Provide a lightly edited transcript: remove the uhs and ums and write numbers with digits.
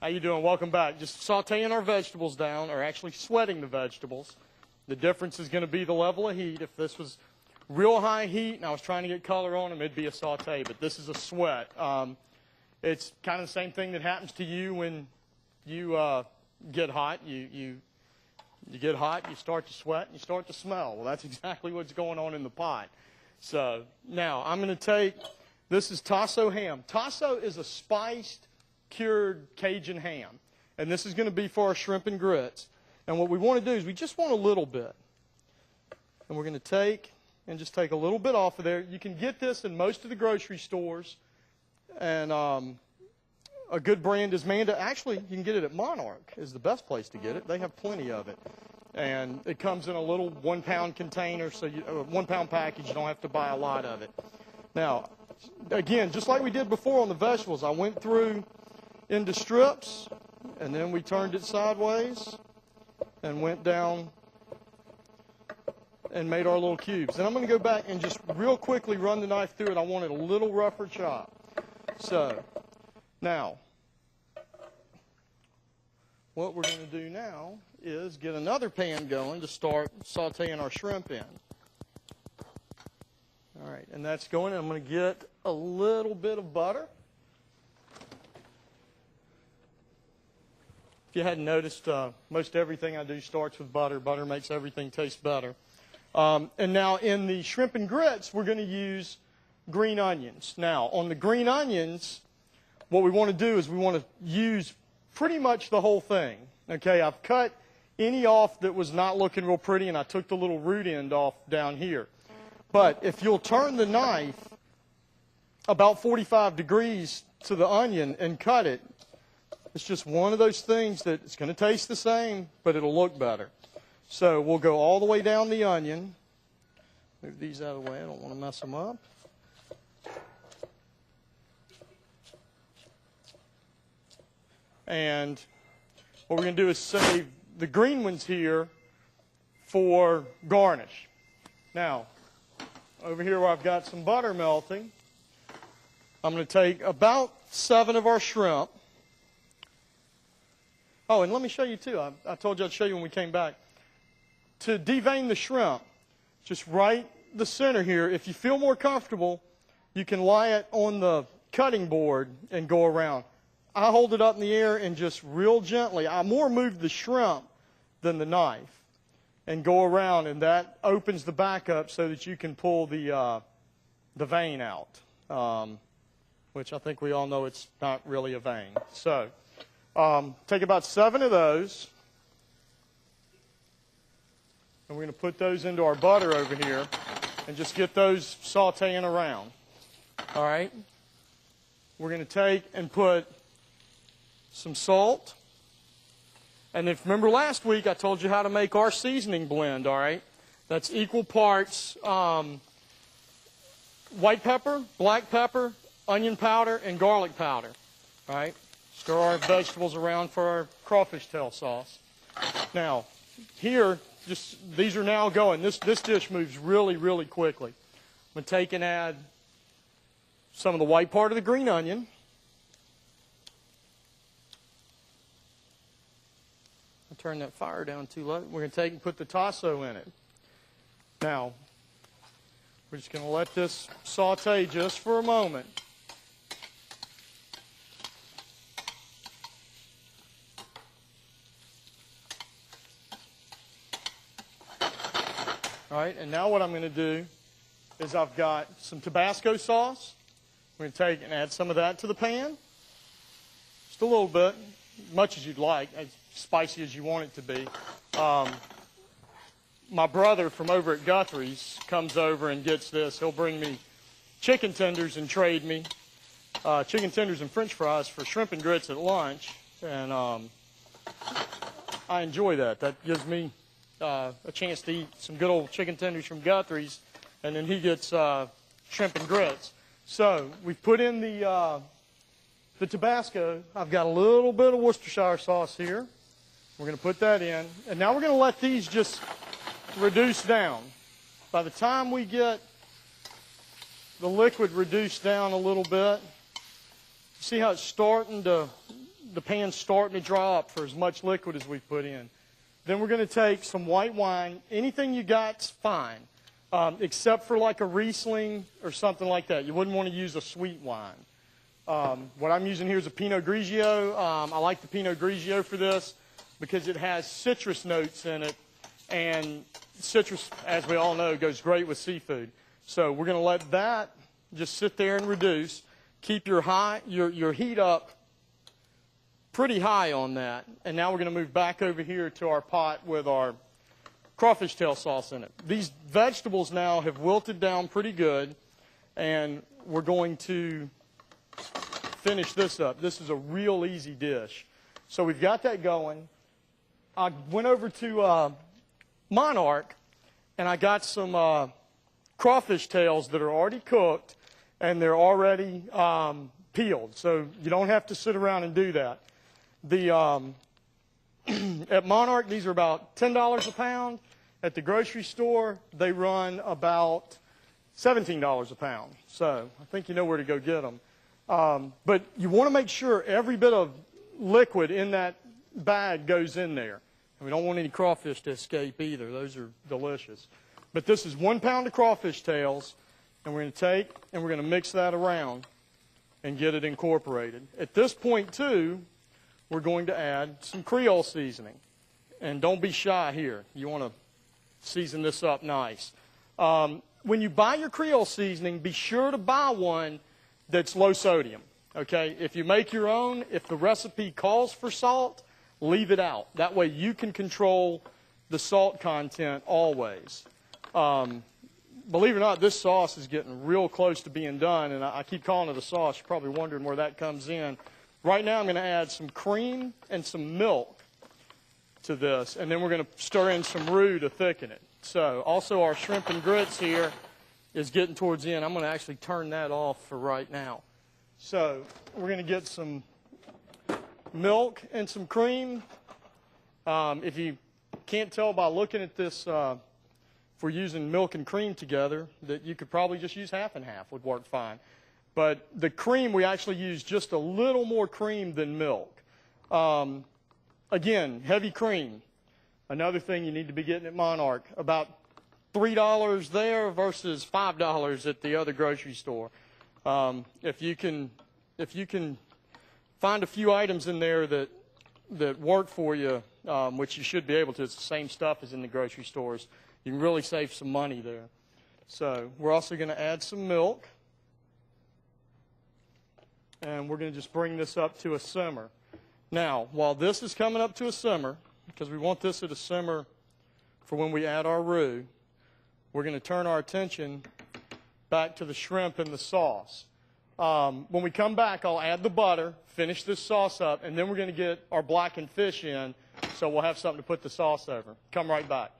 How you doing? Welcome back. Just sauteing our vegetables down, or actually sweating the vegetables. The difference is going to be the level of heat. If this was real high heat and I was trying to get color on them, it'd be a saute, but this is a sweat. It's kind of the same thing that happens to you when you get hot. You get hot, you start to sweat, and you start to smell. Well, that's exactly what's going on in the pot. So now I'm going to take, this is Tasso ham. Tasso is a spiced, cured Cajun ham. And this is going to be for our shrimp and grits. And what we want to do is we just want a little bit. And we're going to take a little bit off of there. You can get this in most of the grocery stores. And a good brand is Manda. Actually, you can get it at Monarch is the best place to get it. They have plenty of it. And it comes in a little 1 pound container, so a 1 pound package. You don't have to buy a lot of it. Now, again, just like we did before on the vegetables, I went through into strips, and then we turned it sideways and went down and made our little cubes. And I'm going to go back and just real quickly run the knife through it. I want it a little rougher chop. So, now, what we're going to do now is get another pan going to start sauteing our shrimp in. All right, and that's going, and I'm going to get a little bit of butter. If you hadn't noticed, most everything I do starts with butter. Butter makes everything taste better. And now in the shrimp and grits, we're going to use green onions. Now, on the green onions, what we want to do is we want to use pretty much the whole thing. Okay, I've cut any off that was not looking real pretty, and I took the little root end off down here. But if you'll turn the knife about 45 degrees to the onion and cut it, it's just one of those things that it's going to taste the same, but it'll look better. So we'll go all the way down the onion. Move these out of the way. I don't want to mess them up. And what we're going to do is save the green ones here for garnish. Now, over here where I've got some butter melting, I'm going to take about 7 of our shrimp. Oh, and let me show you too. I told you I'd show you when we came back. To devein the shrimp, just right the center here. If you feel more comfortable, you can lie it on the cutting board and go around. I hold it up in the air and just real gently. I more move the shrimp than the knife and go around, and that opens the back up so that you can pull the vein out, which I think we all know it's not really a vein. So take about 7 of those, and we're going to put those into our butter over here and just get those sauteing around. All right? We're going to take and put some salt. And if remember last week I told you how to make our seasoning blend, all right? That's equal parts white pepper, black pepper, onion powder, and garlic powder. All right? Stir our vegetables around for our crawfish tail sauce. Now, here, these are now going. This dish moves really, really quickly. I'm going to take and add some of the white part of the green onion. I'll turn that fire down too low. We're going to take and put the tasso in it. Now, we're just going to let this saute just for a moment. All right, and now what I'm going to do is I've got some Tabasco sauce. We're going to take and add some of that to the pan. Just a little bit, as much as you'd like, as spicy as you want it to be. My brother from over at Guthrie's comes over and gets this. He'll bring me chicken tenders and trade me chicken tenders and French fries for shrimp and grits at lunch. And I enjoy that. That gives me a chance to eat some good old chicken tenders from Guthrie's, and then he gets shrimp and grits. So we've put in the Tabasco. I've got a little bit of Worcestershire sauce here. We're going to put that in, and now we're going to let these just reduce down. By the time we get the liquid reduced down a little bit, see how it's starting to the pan's starting to dry up for as much liquid as we've put in. Then we're going to take some white wine. Anything you got's fine, except for like a Riesling or something like that. You wouldn't want to use a sweet wine. What I'm using here is a Pinot Grigio. I like the Pinot Grigio for this because it has citrus notes in it, and citrus, as we all know, goes great with seafood. So we're going to let that just sit there and reduce. Keep your heat up pretty high on that. And now we're going to move back over here to our pot with our crawfish tail sauce in it. These vegetables now have wilted down pretty good, and we're going to finish this up. This is a real easy dish. So we've got that going. I went over to Monarch, and I got some crawfish tails that are already cooked, and they're already peeled. So you don't have to sit around and do that. At Monarch, these are about $10 a pound. At the grocery store, they run about $17 a pound. So I think you know where to go get them. But you want to make sure every bit of liquid in that bag goes in there. And we don't want any crawfish to escape either. Those are delicious. But this is 1 pound of crawfish tails, and we're going to take and we're going to mix that around and get it incorporated. At this point, too, we're going to add some Creole seasoning. And don't be shy here. You want to season this up nice. When you buy your Creole seasoning, be sure to buy one that's low sodium. Okay? If you make your own, if the recipe calls for salt, leave it out. That way you can control the salt content always. Believe it or not, this sauce is getting real close to being done, and I keep calling it a sauce. You're probably wondering where that comes in. Right now I'm going to add some cream and some milk to this, and then we're going to stir in some roux to thicken it. So also our shrimp and grits here is getting towards the end. I'm going to actually turn that off for right now. So we're going to get some milk and some cream. If you can't tell by looking at this, if we're using milk and cream together, that you could probably just use half and half would work fine. But the cream, we actually use just a little more cream than milk. Again, heavy cream. Another thing you need to be getting at Monarch, about $3 there versus $5 at the other grocery store. If you can find a few items in there that work for you, which you should be able to, it's the same stuff as in the grocery stores, you can really save some money there. So we're also going to add some milk. And we're going to just bring this up to a simmer. Now, while this is coming up to a simmer, because we want this at a simmer for when we add our roux, we're going to turn our attention back to the shrimp and the sauce. When we come back, I'll add the butter, finish this sauce up, and then we're going to get our blackened fish in, so we'll have something to put the sauce over. Come right back.